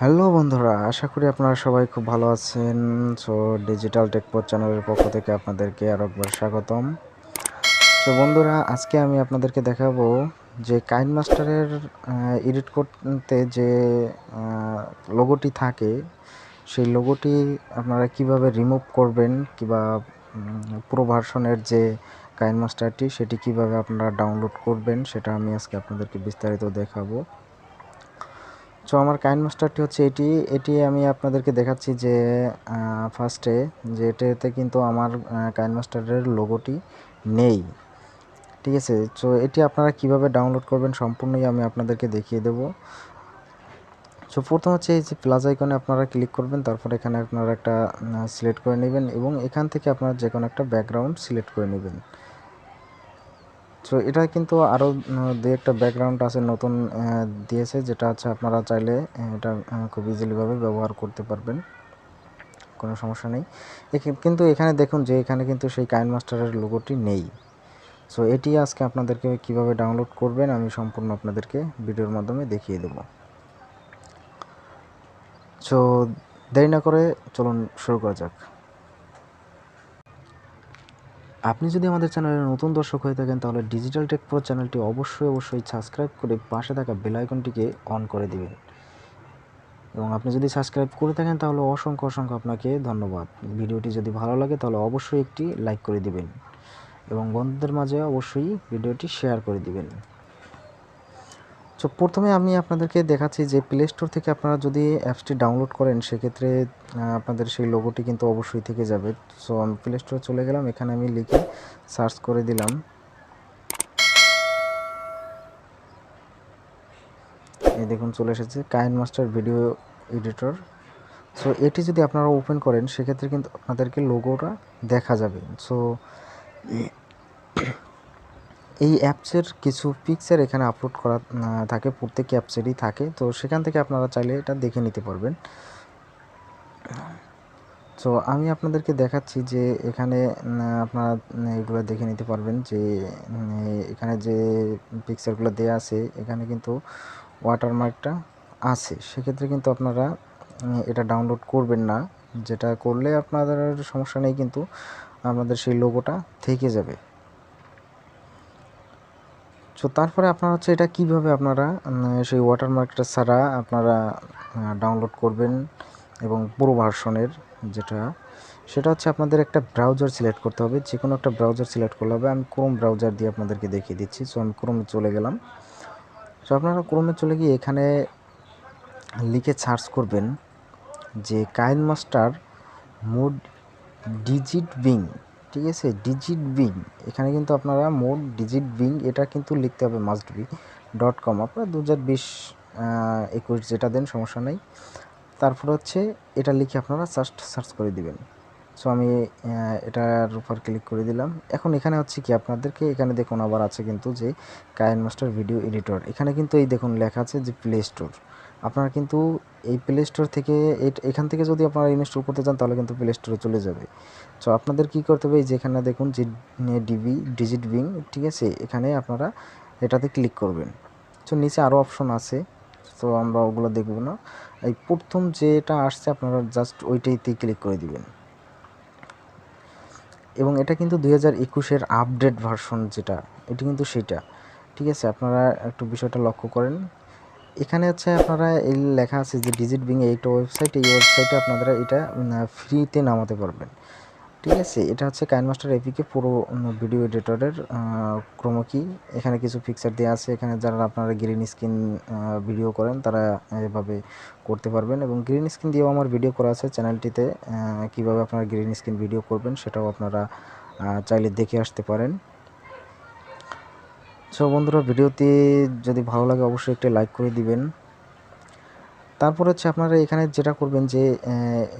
Hello বন্ধুরা, আশা করি আপনারা সবাই খুব ভালো আছেন। সো ডিজিটাল টেকপোড চ্যানেলের পক্ষ থেকে আপনাদেরকে আরও একবার স্বাগতম। তো বন্ধুরা, আজকে আমি আপনাদেরকে দেখাবো যে কাইনমাস্টারের এডিট করতে যে লোগোটি থাকে, সেই লোগোটি আপনারা কিভাবে রিমুভ করবেন কিংবা পুরো ভার্সনের যে কাইনমাস্টারটি সেটি কিভাবে আপনারা ডাউনলোড করবেন সেটা আমি আজকে আপনাদেরকে বিস্তারিত দেখাবো। সো আমার কাইনমাস্টারটি হচ্ছে এটি আমি আপনাদেরকে দেখাচ্ছি যে ফার্স্টে যে এটাতে কিন্তু আমার কাইনমাস্টারের লোগোটি নেই, ঠিক আছে। সো এটি আপনারা কিভাবে ডাউনলোড করবেন সম্পূর্ণই আমি আপনাদেরকে দেখিয়ে দেব। সো প্রথম হচ্ছে এই যে প্লাস আইকনে আপনারা ক্লিক করবেন, তারপর এখানে আপনারা একটা সিলেক্ট করে নেবেন এবং এখান থেকে আপনারা যে কোনো একটা ব্যাকগ্রাউন্ড সিলেক্ট করে নেবেন। সো এটা কিন্তু আরও দু একটা ব্যাকগ্রাউন্ড আছে নতুন দিয়েছে, যেটা হচ্ছে আপনারা চাইলে এটা খুব ইজিলিভাবে ব্যবহার করতে পারবেন, কোনো সমস্যা নেই। কিন্তু এখানে দেখুন যে এখানে কিন্তু সেই কাইনমাস্টারের লোগোটি নেই। সো এটি আজকে আপনাদেরকে কিভাবে ডাউনলোড করবেন আমি সম্পূর্ণ আপনাদেরকে ভিডিওর মাধ্যমে দেখিয়ে দেব। সো দেরি না করে চলুন শুরু করা যাক। আপনি যদি আমাদের চ্যানেলের নতুন দর্শক হয়ে থাকেন তাহলে ডিজিটাল টেক প্রো চ্যানেলটি অবশ্যই সাবস্ক্রাইব করে পাশে থাকা বেল আইকনটিকে অন করে দিবেন। এবং আপনি যদি সাবস্ক্রাইব করে থাকেন তাহলে অসংখ্য আপনাকে ধন্যবাদ। ভিডিওটি যদি ভালো লাগে তাহলে অবশ্যই একটি লাইক করে দিবেন এবং বন্ধুদের মাঝে অবশ্যই ভিডিওটি শেয়ার করে দিবেন। তো প্রথমে আমি আপনাদেরকে দেখাচ্ছি যে প্লে স্টোর থেকে আপনারা যদি অ্যাপসটি ডাউনলোড করেন সেক্ষেত্রে আপনাদের সেই লোগোটি কিন্তু অবশ্যই থেকে যাবে। সো আমি প্লে স্টোরে চলে গেলাম, এখানে আমি লিখে সার্চ করে দিলাম, এই দেখুন চলে এসেছে কাইনমাস্টার ভিডিও এডিটর। সো এটি যদি আপনারা ওপেন করেন সেক্ষেত্রে কিন্তু আপনাদেরকে লোগোটা দেখা যাবে। সো এই অ্যাপসের কিছু পিকচার এখানে আপলোড করা থাকে, প্রত্যেক অ্যাপসেরই থাকে, তো সেখান থেকে আপনারা চাইলে এটা দেখে নিতে পারবেন। সো আমি আপনাদেরকে দেখাচ্ছি যে এখানে আপনারা এগুলো দেখে নিতে পারবেন যে এখানে যে পিকচারগুলো দেওয়া আছে এখানে কিন্তু ওয়াটারমার্কটা আছে। সেক্ষেত্রে কিন্তু আপনারা এটা ডাউনলোড করবেন না, যেটা করলে আপনাদের সমস্যা নেই, কিন্তু আপনাদের সেই লোগোটা থেকে যাবে। সো তারপরে আপনারা হচ্ছে এটা কিভাবে আপনারা সেই ওয়াটারমার্কটা ছাড়া আপনারা ডাউনলোড করবেন এবং পুরো ভার্সনের সেটা হচ্ছে আপনাদের একটা ব্রাউজার সিলেক্ট করতে হবে, যে কোনো একটা ব্রাউজার সিলেক্ট করতে হবে। আমি ক্রোম ব্রাউজার দিয়ে আপনাদেরকে দেখিয়ে দিচ্ছি। সো আমি ক্রোমে চলে গেলাম। সো আপনারা ক্রোমে চলে গিয়ে এখানে লিখে সার্চ করবেন যে কাইনমাস্টার মোড ডিজিট বিং, ঠিক আছে, ডিজিট বিং। এখানে কিন্তু আপনারা মোড ডিজিট বিং এটা কিন্তু লিখতে হবে মাস্ট বি .com। আপনারা 2020-21 যেটা দেন সমস্যা নেই। তারপর হচ্ছে এটা লিখে আপনারা সার্চ করে দিবেন। সো আমি এটার উপর ক্লিক করে দিলাম। এখন এখানে হচ্ছে কি আপনাদেরকে এখানে দেখুন আবার আছে কিন্তু যে কাইনমাস্টার ভিডিও এডিটর, এখানে কিন্তু এই দেখুন লেখা আছে যে প্লে স্টোর। আপনারা কিন্তু এই প্লে স্টোর থেকে এখান থেকে যদি আপনারা ইনস্টল করতে চান তাহলে কিন্তু প্লে স্টোরে চলে যাবে। সো আপনাদের কি করতে হবে, যেখানে দেখুন যে ডিজিট বিং, ঠিক আছে, এখানে আপনারা এটাতে ক্লিক করবেন। সো নিচে আরও অপশন আছে, তো আমরা ওগুলো দেখব না। এই প্রথম যেটা আসছে আপনারা জাস্ট ওইটাইতেই ক্লিক করে দিবেন। এবং এটা কিন্তু 2021-এর আপডেট ভার্সন যেটা, এটি কিন্তু সেটা, ঠিক আছে। আপনারা একটু বিষয়টা লক্ষ্য করেন। এখানে হচ্ছে আপনারা এই লেখা আছে যে ডিজিট বিং এইটা ওয়েবসাইট, এই ওয়েবসাইটে আপনারা এটা ফ্রিতে নামাতে পারবেন, ঠিক আছে। এটা হচ্ছে কাইনমাস্টার এপিকে পুরো ভিডিও এডিটরের ক্রোমো কি। এখানে কিছু পিকচার দেওয়া আছে, এখানে যারা আপনারা গ্রিন স্ক্রিন ভিডিও করেন তারা এভাবে করতে পারবেন। এবং গ্রিন স্ক্রিন দিয়েও আমার ভিডিও করা আছে চ্যানেলটিতে, কিভাবে আপনারা গ্রিন স্ক্রিন ভিডিও করবেন সেটাও আপনারা চাইলে দেখে আসতে পারেন। সো বন্ধুরা, ভিডিওটি যদি ভালো লাগে অবশ্যই একটা লাইক করে দিবেন। তারপর হচ্ছে আপনারা এখানে যেটা করবেন যে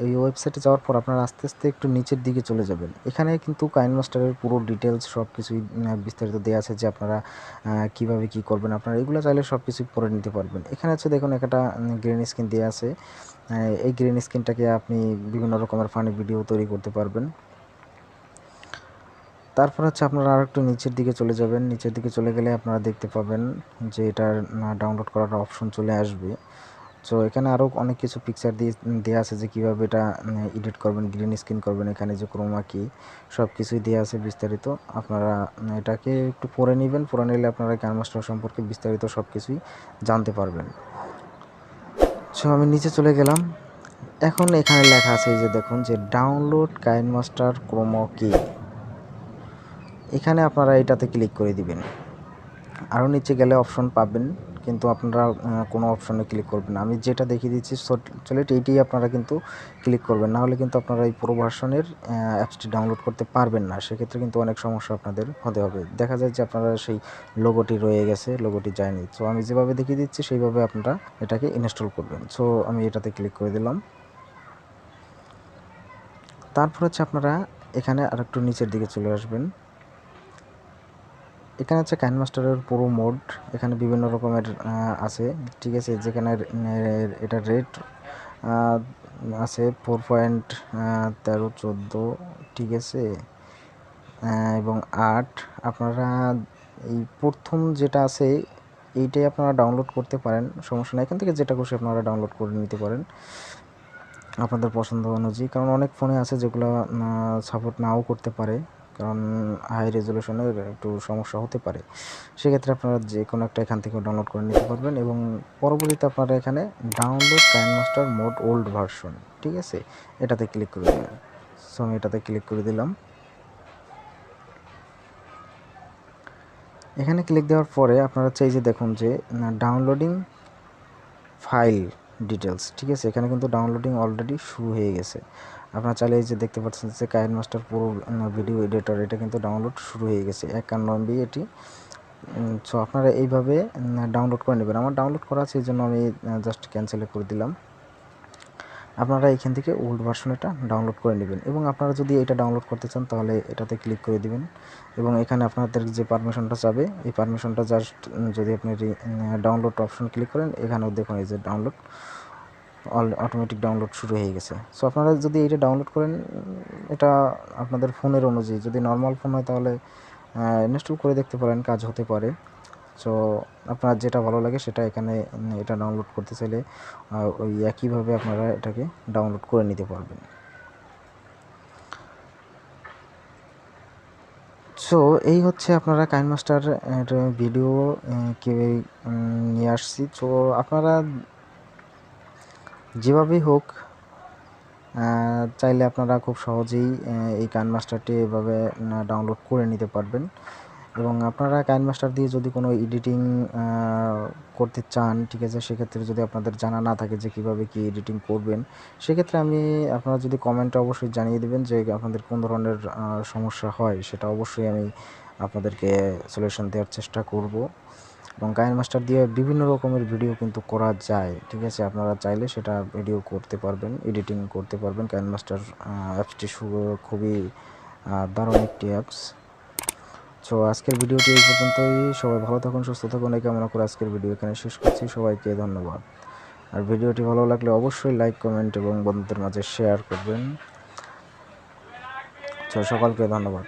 এই ওয়েবসাইটে যাওয়ার পর আপনারা আস্তে আস্তে একটু নিচের দিকে চলে যাবেন। এখানে কিন্তু কাইনমাস্টারের পুরো ডিটেলস সব কিছুই বিস্তারিত দেওয়া আছে যে আপনারা কীভাবে কী করবেন। আপনারা এগুলো চাইলে সব কিছুই পড়ে নিতে পারবেন। এখানে হচ্ছে দেখুন একটা গ্রিন স্ক্রিন দেওয়া আছে, এই গ্রিন স্ক্রিনটাকে আপনি বিভিন্ন রকমের ফানি ভিডিও তৈরি করতে পারবেন। তারপর হচ্ছে আপনারা আর একটু নিচের দিকে চলে যাবেন। নিচের দিকে চলে গেলে আপনারা দেখতে পাবেন যে এটার ডাউনলোড করার অপশন চলে আসবে। সো এখানে আরও অনেক কিছু পিকচার দেওয়া আছে যে কীভাবে এটা এডিট করবেন, গ্রিন স্ক্রিন করবেন, এখানে যে ক্রোমা কি সব কিছুই দেওয়া আছে বিস্তারিত। আপনারা এটাকে একটু পড়ে নেবেন, পড়ে নিলে আপনারা কাইনমাস্টার সম্পর্কে বিস্তারিত সব কিছুই জানতে পারবেন। সো আমি নিচে চলে গেলাম। এখন এখানে লেখা আছে এই যে দেখুন যে ডাউনলোড কাইনমাস্টার ক্রোমা কি, এখানে আপনারা এটাতে ক্লিক করে দিবেন। আরও নিচে গেলে অপশন পাবেন, কিন্তু আপনারা কোনো অপশনে ক্লিক করবেন না। আমি যেটা দেখিয়ে দিচ্ছি চলে এইটাই আপনারা কিন্তু ক্লিক করবেন, না হলে কিন্তু আপনারা এই পুরো ভার্সনের অ্যাপসটি ডাউনলোড করতে পারবেন না। সেক্ষেত্রে কিন্তু অনেক সমস্যা আপনাদের হতে হবে। দেখা যায় যে আপনারা সেই লোগোটি রয়ে গেছে, লোগোটি যায়নি। সো আমি যেভাবে দেখিয়ে দিচ্ছি সেইভাবে আপনারা এটাকে ইনস্টল করবেন। সো আমি এটাতে ক্লিক করে দিলাম। তারপর হচ্ছে আপনারা এখানে আরেকটু নিচের দিকে চলে আসবেন। এখানে হচ্ছে কাইনমাস্টারের পুরো মোড, এখানে বিভিন্ন রকমের আছে, ঠিক আছে। যেখানে এটা রেট আছে 4.13-14, ঠিক আছে, এবং 8। আপনারা এই প্রথম যেটা আছে এইটাই আপনারা ডাউনলোড করতে পারেন, সমস্যা নেই। এখান থেকে যেটা খুশি আপনারা ডাউনলোড করে নিতে পারেন আপনাদের পছন্দ অনুযায়ী, কারণ অনেক ফোনে আছে যেগুলো সাপোর্ট নাও করতে পারে, কারণ হাই রেজলিউশনের একটু সমস্যা হতে পারে। সেক্ষেত্রে আপনারা যে কোনো একটা এখান থেকে ডাউনলোড করে নিতে পারবেন। এবং পরবর্তীতে আপনারা এখানে download KineMaster mode old version, ঠিক আছে, এটাতে ক্লিক করে দেবেন। সো আমি এটাতে ক্লিক করে দিলাম। এখানে ক্লিক দেওয়ার পরে আপনারা চাই যে দেখুন যে ডাউনলোডিং ফাইল ডিটেলস, ঠিক আছে, এখানে কিন্তু ডাউনলোডিং অলরেডি শুরু হয়ে গেছে। আপনারা চাইলে এই যে দেখতে পাচ্ছেন যে কাইনমাস্টার পুরো ভিডিও এডিটর, এটা কিন্তু ডাউনলোড শুরু হয়ে গেছে 51 MB এটি। সো আপনারা এইভাবে ডাউনলোড করে নেবেন। আমার ডাউনলোড করা আছে, এই জন্য আমি জাস্ট ক্যান্সেলে করে দিলাম। আপনারা এখান থেকে ওল্ড ভার্সন এটা ডাউনলোড করে নেবেন। এবং আপনারা যদি এটা ডাউনলোড করতে চান তাহলে এটাতে ক্লিক করে দিবেন। এবং এখানে আপনাদের যে পারমিশনটা চাবে এই পারমিশনটা জাস্ট যদি আপনি ডাউনলোড অপশন ক্লিক করেন, এখানেও দেখুন এই যে ডাউনলোড অটোমেটিক ডাউনলোড শুরু হয়ে গেছে। সো আপনারা যদি এটা ডাউনলোড করেন, এটা আপনাদের ফোনের অনুযায়ী, যদি নর্মাল ফোন হয় তাহলে ইনস্টল করে দেখতে পারেন, কাজ হতে পারে। সো আপনার যেটা ভালো লাগে সেটা এখানে এটা ডাউনলোড করতে চাইলে ওই একইভাবে আপনারা এটাকে ডাউনলোড করে নিতে পারবেন। সো এই হচ্ছে আপনারা কাইনমাস্টার ভিডিও নিয়ে আসছি। সো আপনারা যেভাবেই হোক চাইলে আপনারা খুব সহজেই এই কাইনমাস্টারটি এভাবে ডাউনলোড করে নিতে পারবেন। এবং আপনারা কাইনমাস্টার দিয়ে যদি কোনো এডিটিং করতে চান, ঠিক আছে, সেক্ষেত্রে যদি আপনাদের জানা না থাকে যে কীভাবে কী এডিটিং করবেন, সেক্ষেত্রে আপনারা যদি কমেন্টে অবশ্যই জানিয়ে দেবেন যে আপনাদের কোন ধরনের সমস্যা হয়, সেটা অবশ্যই আমি আপনাদেরকে সলিউশন দেওয়ার চেষ্টা করব। এবং কাইনমাস্টার দিয়ে বিভিন্ন রকমের ভিডিও কিন্তু করা যায়, ঠিক আছে, আপনারা চাইলে সেটা ভিডিও করতে পারবেন, এডিটিং করতে পারবেন। কাইনমাস্টার অ্যাপসটি খুবই দারুণ একটি অ্যাপস। সো আজকের ভিডিওটি এই পর্যন্তই। সবাই ভালো থাকুন, সুস্থ থাকুন, এই কামনা করে আজকের ভিডিও এখানে শেষ করছি। সবাইকে ধন্যবাদ। আর ভিডিওটি ভালো লাগলে অবশ্যই লাইক, কমেন্ট এবং বন্ধুদের মাঝে শেয়ার করবেন। সো সকলকে ধন্যবাদ।